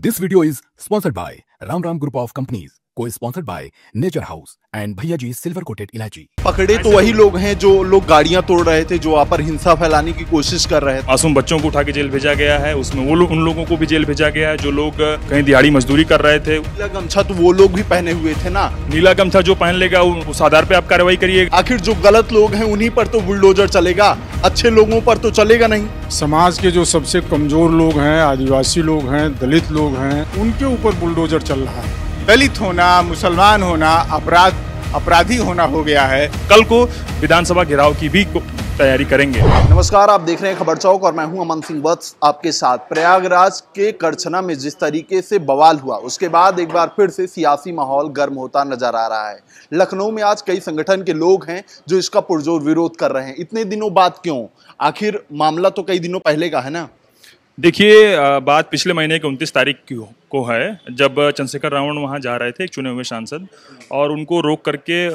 This video is sponsored by Ram Ram Group of Companies, co-sponsored by Nature House and Bhaiya Ji Silver Coated Ilachi। पकड़े तो वही लोग हैं जो लोग गाड़ियां तोड़ रहे थे, जो वहाँ पर हिंसा फैलाने की कोशिश कर रहे थे। मासूम बच्चों को उठा के जेल भेजा गया है, उसमें उन लोगों को भी जेल भेजा गया है जो लोग कहीं दिहाड़ी मजदूरी कर रहे थे। नीला गमछा तो वो लोग भी पहने हुए थे ना। नीला गमछा जो पहन लेगा उस आधार पे आप कार्रवाई करिए। आखिर जो गलत लोग हैं उन्हीं पर तो बुलडोजर चलेगा, अच्छे लोगों पर तो चलेगा नहीं। समाज के जो सबसे कमजोर लोग हैं, आदिवासी लोग हैं, दलित लोग हैं, उनके ऊपर बुलडोजर चल रहा है। दलित होना, मुसलमान होना, अपराधी होना हो गया है। कल को विधानसभा घेराव की भी तैयारी करेंगे। नमस्कार, आप देख रहे हैं खबर चौक और मैं हूं अमन सिंह वत्स आपके साथ। प्रयागराज के करछना में जिस तरीके से बवाल हुआ, उसके बाद एक बार फिर से सियासी माहौल गर्म होता नजर आ रहा है। लखनऊ में आज कई संगठन के लोग हैं जो इसका पुरजोर विरोध कर रहे हैं। इतने दिनों बाद क्यों? आखिर मामला तो कई दिनों पहले का है ना। देखिए, बात पिछले महीने की 29 तारीख को है, जब चंद्रशेखर रावण वहाँ जा रहे थे, एक चुने हुए सांसद, और उनको रोक करके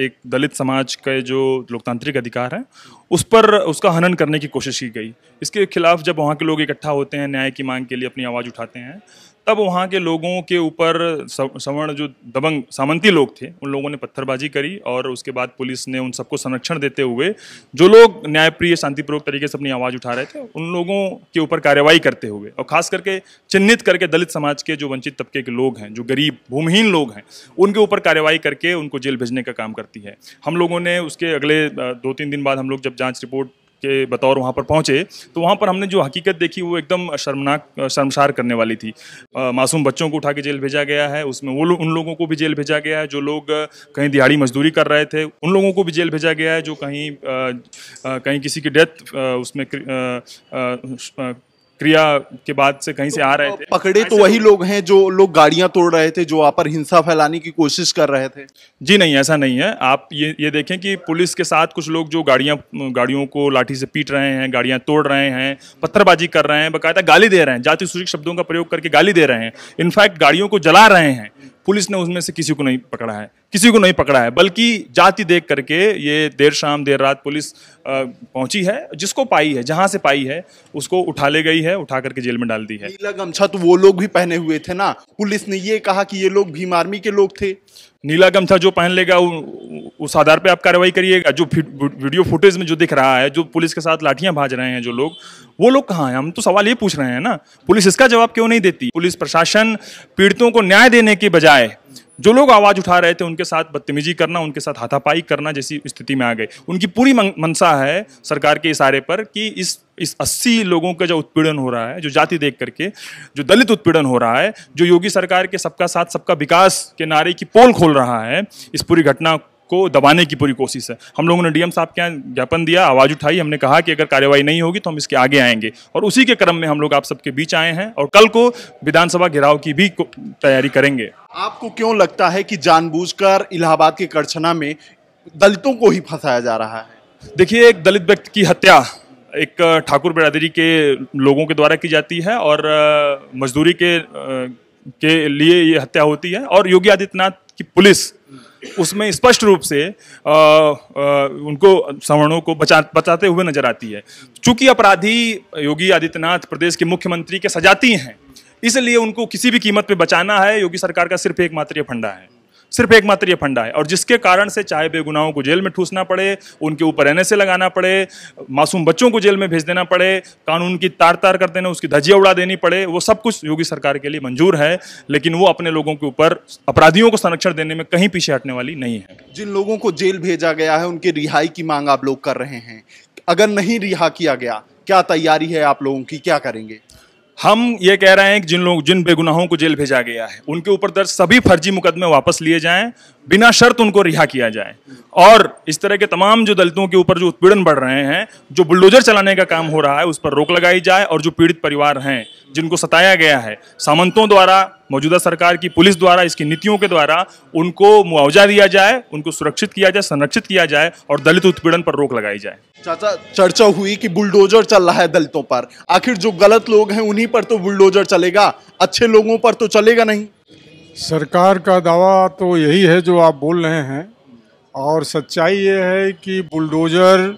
एक दलित समाज के जो लोकतांत्रिक अधिकार हैं उस पर उसका हनन करने की कोशिश की गई। इसके खिलाफ जब वहाँ के लोग इकट्ठा होते हैं, न्याय की मांग के लिए अपनी आवाज़ उठाते हैं, तब वहाँ के लोगों के ऊपर सवर्ण जो दबंग सामंती लोग थे उन लोगों ने पत्थरबाजी करी, और उसके बाद पुलिस ने उन सबको संरक्षण देते हुए जो लोग न्यायप्रिय शांतिपूर्वक तरीके से अपनी आवाज़ उठा रहे थे उन लोगों के ऊपर कार्रवाई करते हुए, और खास करके चिन्हित करके दलित समाज के जो वंचित तबके के लोग हैं, जो गरीब भूमिहीन लोग हैं, उनके ऊपर कार्रवाई करके उनको जेल भेजने का काम करती है। हम लोगों ने उसके अगले 2-3 दिन बाद हम लोग जब जाँच रिपोर्ट के बतौर वहाँ पर पहुँचे तो वहाँ पर हमने जो हकीकत देखी वो एकदम शर्मसार करने वाली थी। मासूम बच्चों को उठा के जेल भेजा गया है, उसमें उन लोगों को भी जेल भेजा गया है जो लोग कहीं दिहाड़ी मजदूरी कर रहे थे, उन लोगों को भी जेल भेजा गया है जो कहीं किसी की डेथ उसमें क्रिया के बाद से कहीं से आ रहे थे। पकड़े तो वही लोग हैं जो लोग गाड़ियां तोड़ रहे थे, जो वहाँ पर हिंसा फैलाने की कोशिश कर रहे थे। जी नहीं, ऐसा नहीं है। आप ये देखें कि पुलिस के साथ कुछ लोग जो गाड़ियों को लाठी से पीट रहे हैं, गाड़ियां तोड़ रहे हैं, पत्थरबाजी कर रहे हैं, बाकायदा गाली दे रहे हैं, जाति सूचक शब्दों का प्रयोग करके गाली दे रहे हैं, इनफैक्ट गाड़ियों को जला रहे हैं। पुलिस ने उसमें से किसी को नहीं पकड़ा है, बल्कि जाति देख करके ये देर शाम देर रात पुलिस पहुंची है, जिसको पाई है, जहां से पाई है उसको उठा ले गई है, उठा करके जेल में डाल दी है। नीला गमछा तो वो लोग भी पहने हुए थे ना। पुलिस ने ये कहा कि ये लोग भीम आर्मी के लोग थे। नीला गमछा जो पहन लेगा उस आधार पे आप कार्रवाई करिएगा। जो वीडियो फुटेज में जो दिख रहा है, जो पुलिस के साथ लाठियां भाज रहे हैं जो लोग, वो लोग कहाँ हैं? हम तो सवाल ये पूछ रहे हैं ना, पुलिस इसका जवाब क्यों नहीं देती? पुलिस प्रशासन पीड़ितों को न्याय देने के बजाय जो लोग आवाज उठा रहे थे उनके साथ बदतमीजी करना, उनके साथ हाथापाई करना जैसी स्थिति में आ गए। उनकी पूरी मंशा है सरकार के इशारे पर कि इस 80 लोगों का जो उत्पीड़न हो रहा है, जो जाति देख करके जो दलित उत्पीड़न हो रहा है, जो योगी सरकार के सबका साथ सबका विकास के नारे की पोल खोल रहा है, इस पूरी घटना को दबाने की पूरी कोशिश है। हम लोगों ने डीएम साहब के यहाँ ज्ञापन दिया, आवाज उठाई, हमने कहा कि अगर कार्रवाई नहीं होगी तो हम इसके आगे आएंगे, और उसी के क्रम में हम लोग आप सबके बीच आए हैं और कल को विधानसभा घेराव की भी तैयारी करेंगे। आपको क्यों लगता है कि जानबूझकर इलाहाबाद के करछना में दलितों को ही फंसाया जा रहा है? देखिए, एक दलित व्यक्ति की हत्या एक ठाकुर बिरादरी के लोगों के द्वारा की जाती है, और मजदूरी के लिए ये हत्या होती है, और योगी आदित्यनाथ की पुलिस उसमें स्पष्ट रूप से उनको सवर्णों को बचाते हुए नजर आती है। चूंकि अपराधी योगी आदित्यनाथ प्रदेश के मुख्यमंत्री के सजाती हैं, इसलिए उनको किसी भी कीमत पे बचाना है। योगी सरकार का सिर्फ एकमात्र ये फंडा है, और जिसके कारण से चाहे बेगुनाहों को जेल में ठूसना पड़े, उनके ऊपर एनएसए लगाना पड़े, मासूम बच्चों को जेल में भेज देना पड़े, कानून की तार कर देना, उसकी धज्जियां उड़ा देनी पड़े, वो सब कुछ योगी सरकार के लिए मंजूर है, लेकिन वो अपने लोगों के ऊपर अपराधियों को संरक्षण देने में कहीं पीछे हटने वाली नहीं है। जिन लोगों को जेल भेजा गया है उनके रिहाई की मांग आप लोग कर रहे हैं। अगर नहीं रिहा किया गया, क्या तैयारी है आप लोगों की, क्या करेंगे? हम ये कह रहे हैं कि जिन बेगुनाहों को जेल भेजा गया है उनके ऊपर दर्ज सभी फर्जी मुकदमे वापस लिए जाएं, बिना शर्त उनको रिहा किया जाए, और इस तरह के तमाम जो दलितों के ऊपर जो उत्पीड़न बढ़ रहे हैं, जो बुलडोजर चलाने का काम हो रहा है, उस पर रोक लगाई जाए, और जो पीड़ित परिवार हैं जिनको सताया गया है सामंतों द्वारा, मौजूदा सरकार की पुलिस द्वारा, इसकी नीतियों के द्वारा, उनको मुआवजा दिया जाए, उनको सुरक्षित किया जाए, संरक्षित किया जाए, और दलित उत्पीड़न पर रोक लगाई जाए। चाचा, चर्चा हुई कि बुलडोजर चल रहा है दलितों पर। आखिर जो गलत लोग हैं उन्हीं पर तो बुलडोजर चलेगा, अच्छे लोगों पर तो चलेगा नहीं। सरकार का दावा तो यही है जो आप बोल रहे हैं, और सच्चाई ये है कि बुलडोजर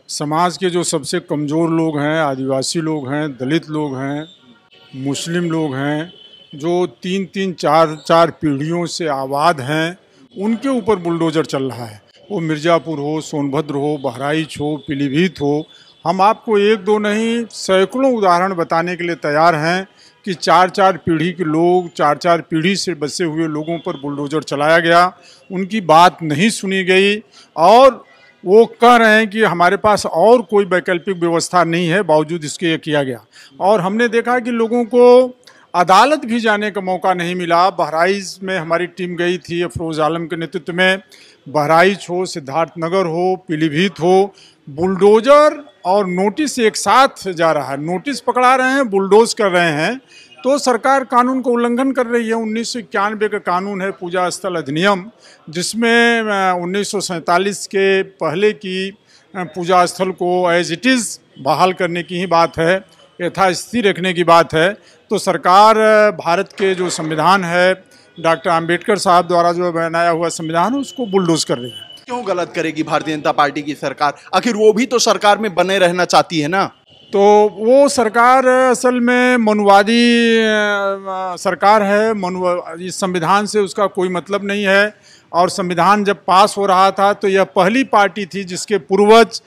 समाज के जो सबसे कमज़ोर लोग हैं, आदिवासी लोग हैं, दलित लोग हैं, मुस्लिम लोग हैं जो 3-3, 4-4 पीढ़ियों से आबाद हैं, उनके ऊपर बुलडोज़र चल रहा है। वो मिर्ज़ापुर हो, सोनभद्र हो, बहराइच हो, पीलीभीत हो। हम आपको 1-2 नहीं सैकड़ों उदाहरण बताने के लिए तैयार हैं कि 4-4 पीढ़ी के लोग, 4-4 पीढ़ी से बसे हुए लोगों पर बुलडोज़र चलाया गया, उनकी बात नहीं सुनी गई और वो कह रहे हैं कि हमारे पास और कोई वैकल्पिक व्यवस्था नहीं है, बावजूद इसके ये किया गया। और हमने देखा कि लोगों को अदालत भी जाने का मौका नहीं मिला। बहराइच में हमारी टीम गई थी अफरोज़ आलम के नेतृत्व में। बहराइच हो, सिद्धार्थनगर हो, पीलीभीत हो, बुलडोज़र और नोटिस एक साथ जा रहा है। नोटिस पकड़ा रहे हैं, बुलडोज कर रहे हैं, तो सरकार कानून का उल्लंघन कर रही है। 1991 का कानून है पूजा स्थल अधिनियम, जिसमें 1947 के पहले की पूजा स्थल को एज इट इज़ बहाल करने की ही बात है, यथास्थिति रखने की बात है। तो सरकार भारत के जो संविधान है, डॉक्टर अंबेडकर साहब द्वारा जो बनाया हुआ संविधान है, उसको बुलडोज कर रही है। क्यों गलत करेगी भारतीय जनता पार्टी की सरकार? आखिर वो भी तो सरकार में बने रहना चाहती है ना। तो वो सरकार असल में मनुवादी सरकार है। इस संविधान से उसका कोई मतलब नहीं है। और संविधान जब पास हो रहा था तो यह पहली पार्टी थी जिसके पूर्वज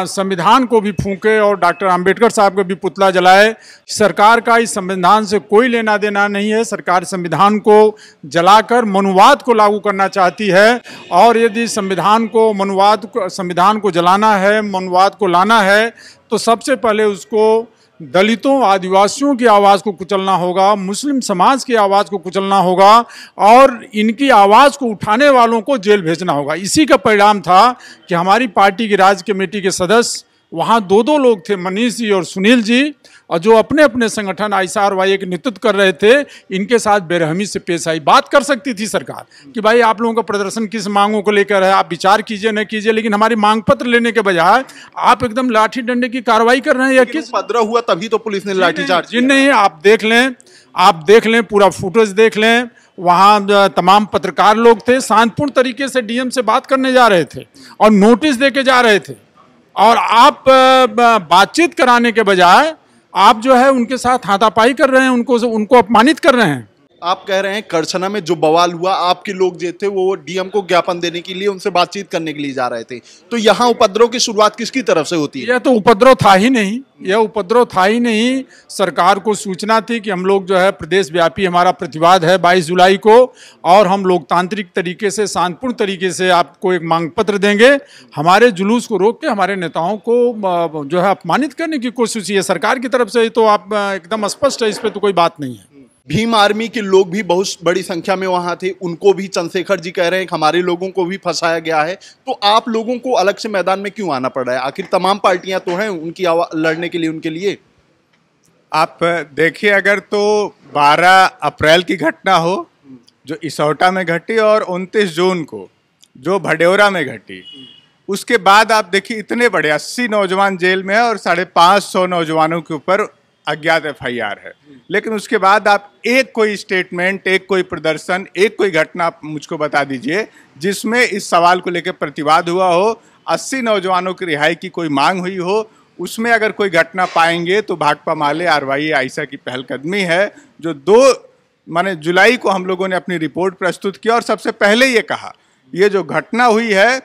संविधान को भी फूंके और डॉक्टर अंबेडकर साहब का भी पुतला जलाए। सरकार का इस संविधान से कोई लेना देना नहीं है। सरकार संविधान को जलाकर मनुवाद को लागू करना चाहती है। और यदि संविधान को जलाना है, मनुवाद को लाना है, तो सबसे पहले उसको दलितों, आदिवासियों की आवाज़ को कुचलना होगा, मुस्लिम समाज की आवाज़ को कुचलना होगा और इनकी आवाज़ को उठाने वालों को जेल भेजना होगा। इसी का परिणाम था कि हमारी पार्टी की राज्य कमेटी के सदस्य वहाँ 2 लोग थे, मनीष जी और सुनील जी, और जो अपने अपने संगठन ISRY के नेतृत्व कर रहे थे, इनके साथ बेरहमी से पेश आई। बात कर सकती थी सरकार कि भाई आप लोगों का प्रदर्शन किस मांगों को लेकर है, आप विचार कीजिए न कीजिए, लेकिन हमारी मांग पत्र लेने के बजाय आप एकदम लाठी डंडे की कार्रवाई कर रहे हैं। या किस उपद्रव हुआ तभी तो पुलिस ने लाठीचार्ज किया? नहीं, आप देख लें, पूरा फुटेज देख लें। वहाँ तमाम पत्रकार लोग थे, शांतिपूर्ण तरीके से DM से बात करने जा रहे थे और नोटिस दे के जा रहे थे, और आप बातचीत कराने के बजाय आप जो है उनके साथ हाथापाई कर रहे हैं, उनको अपमानित कर रहे हैं। आप कह रहे हैं करछना में जो बवाल हुआ, आपके लोग जो थे वो DM को ज्ञापन देने के लिए उनसे बातचीत करने के लिए जा रहे थे, तो यहाँ उपद्रव की शुरुआत किसकी तरफ से होती है? यह तो उपद्रव था ही नहीं। सरकार को सूचना थी कि हम लोग जो है प्रदेश व्यापी हमारा प्रतिवाद है 22 जुलाई को, और हम लोकतांत्रिक तरीके से, शांतिपूर्ण तरीके से आपको एक मांग पत्र देंगे। हमारे जुलूस को रोक के हमारे नेताओं को जो है अपमानित करने की कोशिश है सरकार की तरफ से। तो आप एकदम स्पष्ट है, इस पर तो कोई बात नहीं है। भीम आर्मी के लोग भी बहुत बड़ी संख्या में वहां थे, उनको भी चंद्रशेखर जी कह रहे हैं कि हमारे लोगों को भी फंसाया गया है। तो आप लोगों को अलग से मैदान में क्यों आना पड़ रहा है? आखिर तमाम पार्टियां तो हैं उनकी लड़ने के लिए, उनके लिए। आप देखिए, अगर तो 12 अप्रैल की घटना हो जो इसौटा में घटी और 29 जून को जो भडौरा में घटी, उसके बाद आप देखिए इतने बड़े 80 नौजवान जेल में है और 550 नौजवानों के ऊपर अज्ञात FIR है। लेकिन उसके बाद आप एक कोई स्टेटमेंट, एक कोई प्रदर्शन, एक कोई घटना आप मुझको बता दीजिए जिसमें इस सवाल को लेकर प्रतिवाद हुआ हो, 80 नौजवानों की रिहाई की कोई मांग हुई हो। उसमें अगर कोई घटना पाएंगे तो भाकपा माले RYA आइसा की पहलकदमी है, जो 2 जुलाई को हम लोगों ने अपनी रिपोर्ट प्रस्तुत किया और सबसे पहले ये कहा, ये जो घटना हुई है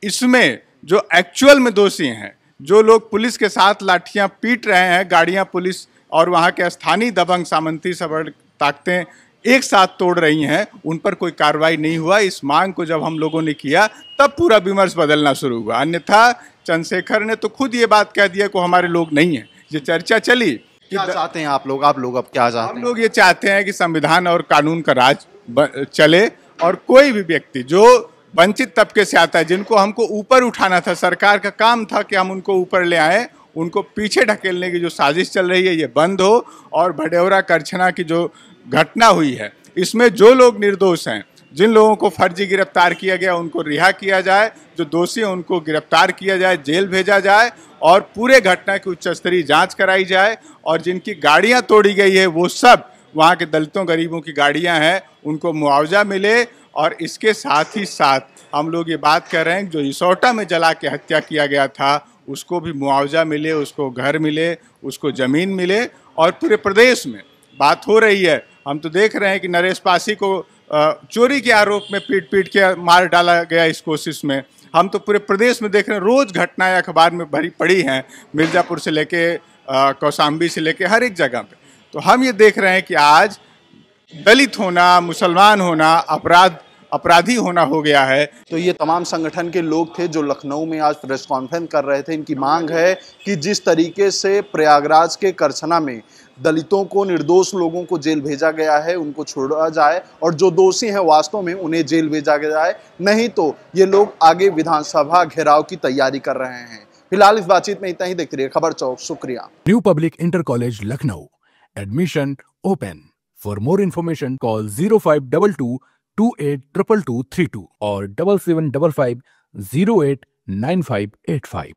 इसमें जो एक्चुअल में दोषी हैं, जो लोग पुलिस के साथ लाठियां पीट रहे हैं, गाड़ियां पुलिस और वहां के स्थानीय दबंग सामंती सबड़ ताकतें एक साथ तोड़ रही हैं, उन पर कोई कार्रवाई नहीं हुआ। इस मांग को जब हम लोगों ने किया तब पूरा विमर्श बदलना शुरू हुआ। अन्यथा चंद्रशेखर ने तो खुद ये बात कह दिया कि हमारे लोग नहीं हैं। ये चर्चा चली कि क्या चाहते हैं आप लोग अब क्या चाहते हैं? हम लोग ये चाहते हैं कि संविधान और कानून का राज चले और कोई भी व्यक्ति जो वंचित तबके से आता है, जिनको हमको ऊपर उठाना था, सरकार का काम था कि हम उनको ऊपर ले आए, उनको पीछे ढकेलने की जो साजिश चल रही है ये बंद हो। और भडौरा करछना की जो घटना हुई है इसमें जो लोग निर्दोष हैं, जिन लोगों को फर्जी गिरफ्तार किया गया उनको रिहा किया जाए, जो दोषी हैं उनको गिरफ्तार किया जाए, जेल भेजा जाए और पूरे घटना की उच्च स्तरीय जाँच कराई जाए। और जिनकी गाड़ियाँ तोड़ी गई है वो सब वहाँ के दलितों गरीबों की गाड़ियाँ हैं, उनको मुआवजा मिले। और इसके साथ ही साथ हम लोग ये बात कर रहे हैं जो इसौटा में जला के हत्या किया गया था उसको भी मुआवजा मिले, उसको घर मिले, उसको ज़मीन मिले। और पूरे प्रदेश में बात हो रही है। हम तो देख रहे हैं कि नरेश पासी को चोरी के आरोप में पीट पीट के मार डाला गया इस कोशिश में। हम तो पूरे प्रदेश में देख रहे हैं, रोज घटनाएं अखबार में भरी पड़ी हैं, मिर्जापुर से लेके कौशाम्बी से लेके हर एक जगह पे। तो हम ये देख रहे हैं कि आज दलित होना, मुसलमान होना, अपराधी होना हो गया है। तो ये तमाम संगठन के लोग थे जो लखनऊ में आज प्रेस कॉन्फ्रेंस कर रहे थे। इनकी मांग है कि जिस तरीके से प्रयागराज के करछना में दलितों को, निर्दोष लोगों को जेल भेजा गया है, उनको छोड़ा जाए और जो दोषी हैं वास्तव में उन्हें जेल भेजा जाए, नहीं तो ये लोग आगे विधानसभा घेराव की तैयारी कर रहे हैं। फिलहाल इस बातचीत में इतना ही। देखते रहिए खबर चौक। शुक्रिया। New public inter college Lucknow, admission open. For more information call 0522 282232 और 7755 089585।